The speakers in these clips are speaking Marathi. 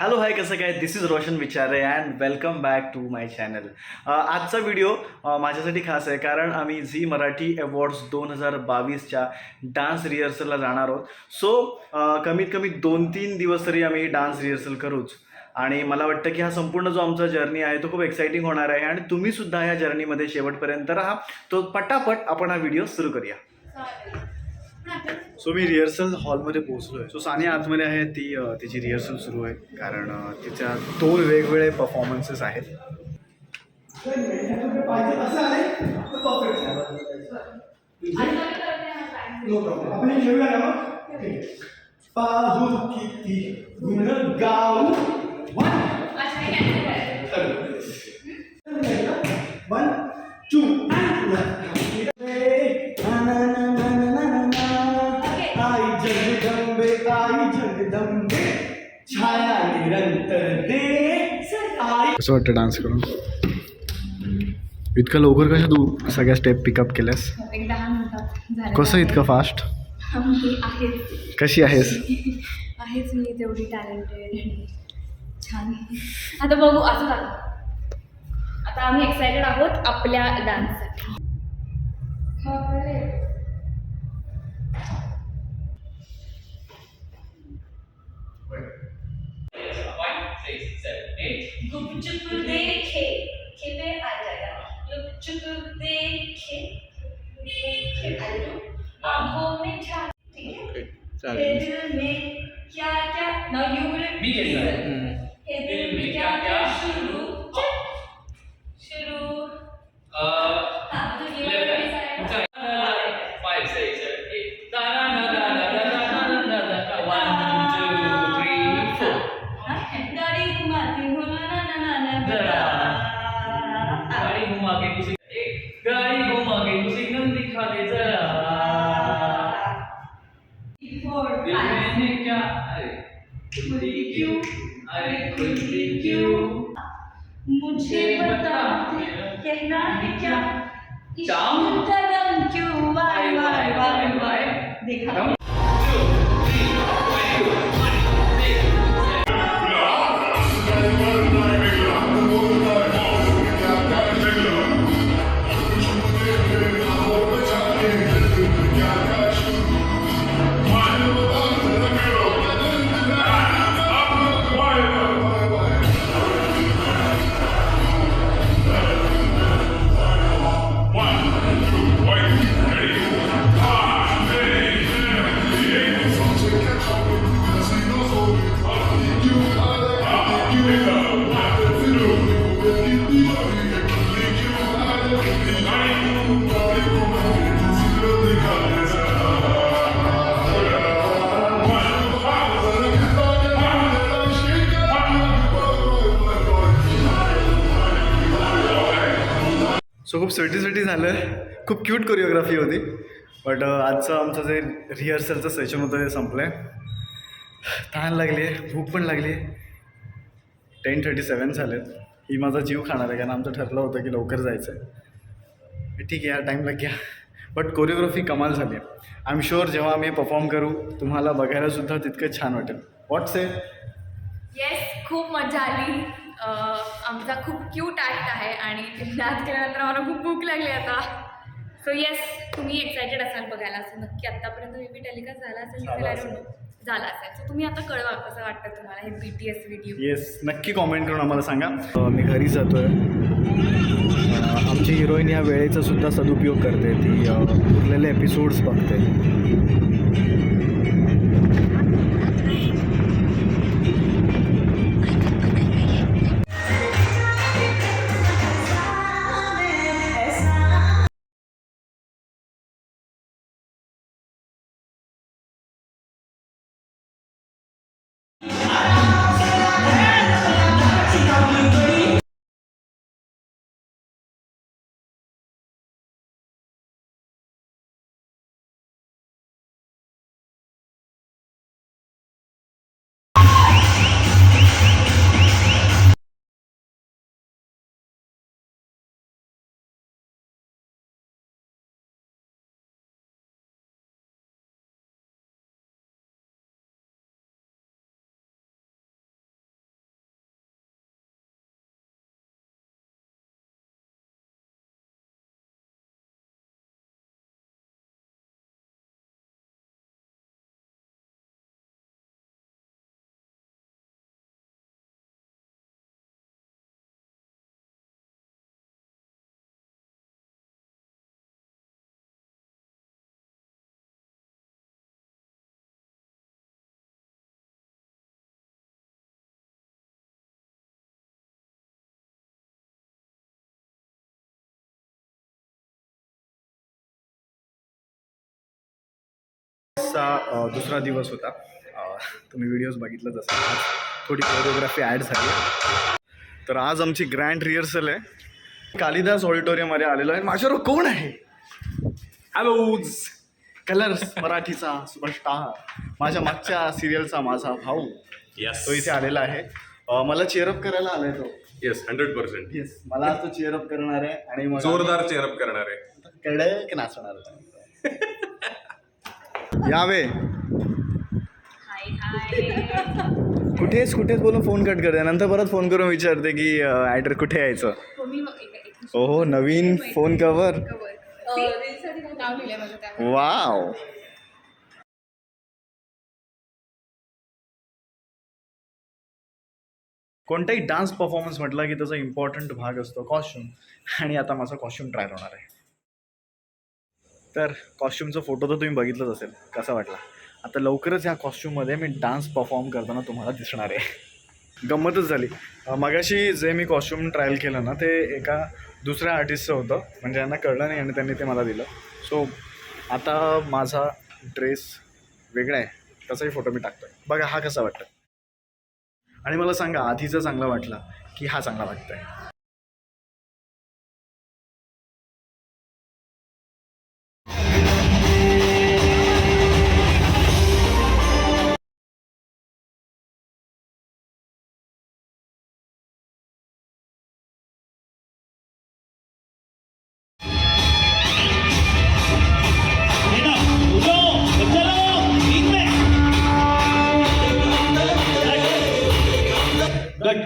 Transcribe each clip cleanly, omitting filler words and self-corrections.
हॅलो हाय, कसं काय? This is Roshan Vichare and welcome back to my channel. आजचा व्हिडिओ माझ्यासाठी खास आहे, कारण आम्ही झी मराठी अवॉर्ड्स 2022च्या डान्स रिहर्सलला जाणार आहोत. सो कमीत कमी 2-3 दिवस तरी आम्ही डान्स रिहर्सल करूच. आणि मला वाटतं की हा संपूर्ण जो आमचा जर्नी आहे तो खूप एक्साइटिंग होणार आहे आणि तुम्हीसुद्धा या जर्नीमध्ये शेवटपर्यंत राहा. तो पटापट आपण हा व्हिडिओ सुरू करूया. सो मी रिहर्सल हॉलमध्ये पोहोचलो आहे. सो सानिया आतमध्ये आहे, ती तिची रिहर्सल सुरू आहे, कारण तिच्या 2 वेगवेगळे परफॉर्मन्सेस आहेत. कसं वाटतं डान्स करून? इतकं लवकर कशा तू सगळ्या स्टेप पिकअप केल्यास? एक 10 मिनिटात कसं इतकं फास्ट? मी आहेच कशी आहेस? आहेच मी तेवढी टॅलेंटेड आणि छान. आता बघू असं झालं. आता आम्ही एक्सायटेड आहोत आपल्या डान्ससाठी. गुपचुप देखे खेले आ जाएगा, गुपचुप देखे देखे आंखों में झांक, ठीक है? दिल में क्या क्या, नाउ यू विल बी दिल में क्या क्या शुरू शुरू हाँ तो ये मुझे बता कहना है क्या, इश्क का रंग क्यों वाई वाई वाई वाई देखा. सो खूप स्वेटी झालं. खूप क्यूट कोरिओग्राफी होती. बट आजचं आमचं जे रिहर्सलचं सेशन होतं ते संपलं आहे. तहान लागली आहे, भूक पण लागली आहे. 10:37 झालेत. ही माझा जीव खाणार आहे, कारण आमचं ठरलं होतं की लवकर जायचं आहे. ठीक आहे, टाईम लाग गया. बट कोरिओग्राफी कमाल झाली आहे. आय एम शुअर जेव्हा आम्ही परफॉर्म करू तुम्हाला बघायलासुद्धा तितकं छान वाटेल. व्हॉट्स से? येस, खूप मजा आली. आमचा खूप क्यूट ॲक्ट आहे आणि डान्स केल्यानंतर आम्हाला खूप भूक लागली आता. सो येस, तुम्ही एक्सायटेड असाल बघायला. असं नक्की आत्तापर्यंत मे बी टेलिकास्ट झाला असेल, झाला असेल. सो तुम्ही आता कळवा कसं वाटतं तुम्हाला हे BTS व्हिडिओ. येस, नक्की कॉमेंट करून आम्हाला सांगा. मी घरी जातो आहे. आमची हिरोईन या वेळेचा सुद्धा सदुपयोग करते. ती उरलेले एपिसोड्स बघते. आजचा दुसरा दिवस होता. तुम्ही व्हिडिओज बघितलंच असेल. आज थोडी कोरिओग्राफी ॲड झाली. तर आज आमची ग्रँड रिहर्सल आहे. कालिदास ऑडिटोरियममध्ये आलेलो आहे. माझ्यावर कोण आहे? हॅलोज कलर्स मराठीचा सुपरस्टार, माझ्या मागच्या सिरियलचा माझा भाऊ. Yes. तो इथे आलेला आहे. मला चेअरअप करायला आलाय तो. येस 100%. येस, मला तो चेअरअप करणार आहे आणि मग जोरदार चेअरअप करणार आहे. कडक नाचणार यावे. हाय हाय. कुठेच बोलून फोन कट करते, नंतर परत फोन करून विचारते की ॲडर कुठे यायचं. हो, नवीन फोन कवर. नाव लिहिलंय माझं त्यावर. वाव. कोणताही डान्स परफॉर्मन्स म्हटला की त्याचा इम्पॉर्टंट भाग असतो कॉस्ट्युम, आणि आता माझा कॉस्ट्युम ट्रायल होणार आहे. तर कॉस्ट्युमचा फोटो तर तुम्ही बघितलंच असेल, कसा वाटला. आता लवकरच ह्या कॉस्ट्युममध्ये मी डान्स परफॉर्म करताना तुम्हाला दिसणार आहे. गंमतच झाली. मगाशी जे मी कॉस्ट्युम ट्रायल केलं ना, ते एका दुसऱ्या आर्टिस्टचं होतं, म्हणजे त्यांना कळलं नाही आणि त्यांनी ते मला दिलं. सो आता माझा ड्रेस वेगळा आहे, त्याचाही फोटो मी टाकतो आहे. बघा हा कसा वाटतं, आणि मला सांगा आधीचा चांगला वाटला की हा चांगला वाटतं आहे.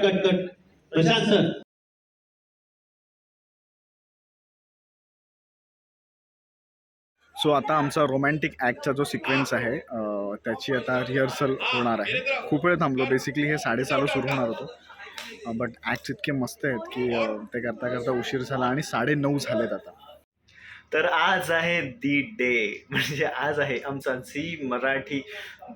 Cut Prashant sir. सो आता आमचा रोमॅन्टिक ॲक्टचा जो सिक्वेन्स आहे त्याची आता रिहर्सल होणार आहे. खूप वेळ थांबलो. बेसिकली हे 6:30 सुरू होणार होतं, बट ॲक्ट्स इतके मस्त आहेत की ते करता करता उशीर झाला आणि 9:30 झालेत आता. तर आज आहे दी डे, म्हणजे आज आहे आमचा झी मराठी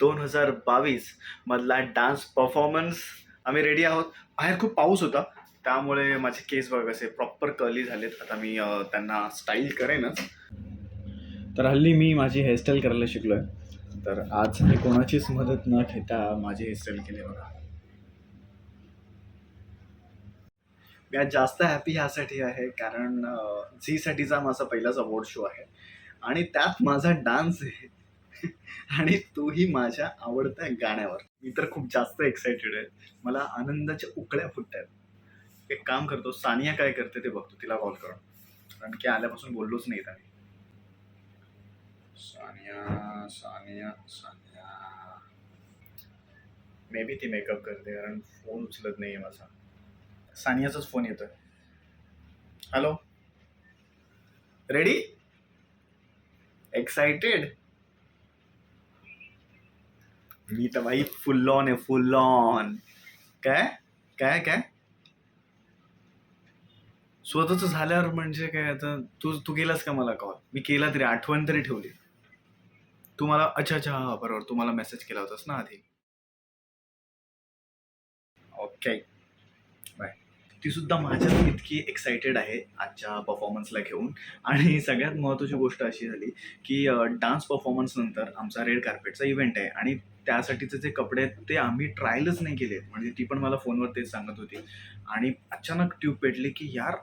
2022 मधला डान्स परफॉर्मन्स. आम्ही रेडी आहोत. बाहेर खूप पाऊस होता, त्यामुळे माझे केस बघ असे प्रॉपर कर्ली झालेत. आता मी त्यांना स्टाईल करेनच. तर हल्ली मी माझी हेअरस्टाईल करायला शिकलो आहे. तर आज मी कोणाचीच मदत न घेता माझी हेअरस्टाईल केली बघा. मी आज जास्त हॅपी ह्यासाठी आहे कारण झीसाठीचा माझा पहिलाच अवॉर्ड शो आहे आणि त्यात माझा डान्स आहे आणि तोही माझ्या आवडत्या गाण्यावर. मी तर खूप जास्त एक्सायटेड आहे. मला आनंदाच्या उकळ्या फुटत आहेत. एक काम करतो, सानिया काय करते ते बघतो, तिला कॉल करून, कारण की आल्यापासून बोललोच नाही त्याने. सानिया सानिया सानिया मे बी ती मेकअप करते कारण फोन उचलत नाही आहे माझा. सानियाचाच फोन येतोय. Hello, ready? एक्साइटेड? मी तर भाई फुल ऑन आहे, फुल ऑन. काय काय काय स्वतःच झाल्यावर म्हणजे काय. आता तू केलास का मला कॉल? मी केला तरी आठवण तरी ठेवली. तू मला अच्छा हा बरोबर, तू मला मेसेज केला होतास ना आधी. Okay bye. ती सुद्धा माझ्यात इतकी एक्सायटेड आहे आजच्या परफॉर्मन्सला घेऊन. आणि सगळ्यात महत्त्वाची गोष्ट अशी झाली की डान्स परफॉर्मन्स नंतर आमचा रेड कार्पेटचा इव्हेंट आहे आणि त्यासाठीचे जे कपडे आहेत ते आम्ही ट्रायलच नाही केले. म्हणजे ती पण मला फोनवर तेच सांगत होती. आणि अचानक ट्यूब पेटली की यार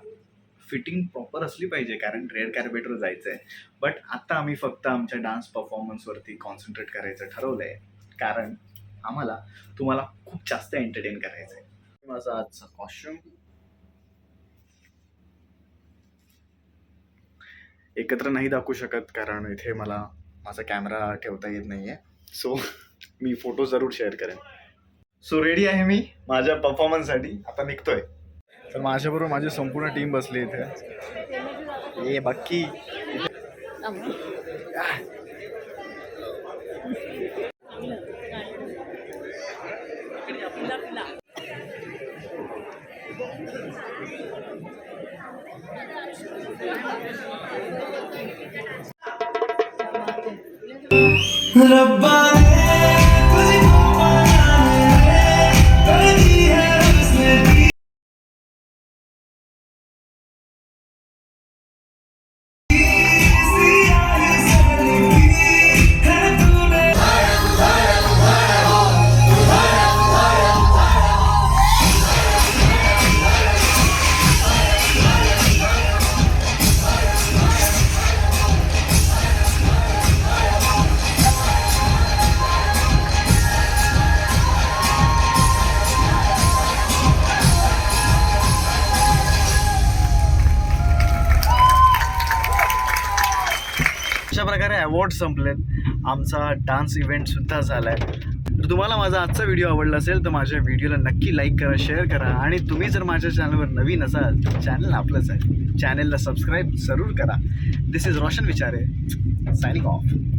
फिटिंग प्रॉपर असली पाहिजे कारण रेड कार्पेटवर जायचं आहे. बट आता आम्ही फक्त आमच्या डान्स परफॉर्मन्सवरती कॉन्सन्ट्रेट करायचं ठरवलं आहे कारण आम्हाला तुम्हाला खूप जास्त एंटरटेन करायचं आहे. माझा आजचा कॉस्ट्युम एकत्र नाही दाखवू शकत कारण इथे मला माझा कॅमेरा ठेवता येत नाही आहे. सो मी फोटो जरूर शेअर करेन. सो रेडी आहे मी माझ्या परफॉर्मन्ससाठी. आता निघतोय. तर माझ्याबरोबर माझी संपूर्ण टीम बसली इथे. ये बाकी रब्बा अशा प्रकारे अवॉर्ड संपलेत. आमचा डान्स इव्हेंटसुद्धा झाला आहे. तर तुम्हाला माझा आजचा व्हिडिओ आवडला असेल तर माझ्या व्हिडिओला नक्की लाईक करा, शेअर करा आणि तुम्ही जर माझ्या चॅनलवर नवीन असाल तर चॅनल आपलंच आहे. चॅनलला सबस्क्राईब जरूर करा. This is Roshan Vichare signing of.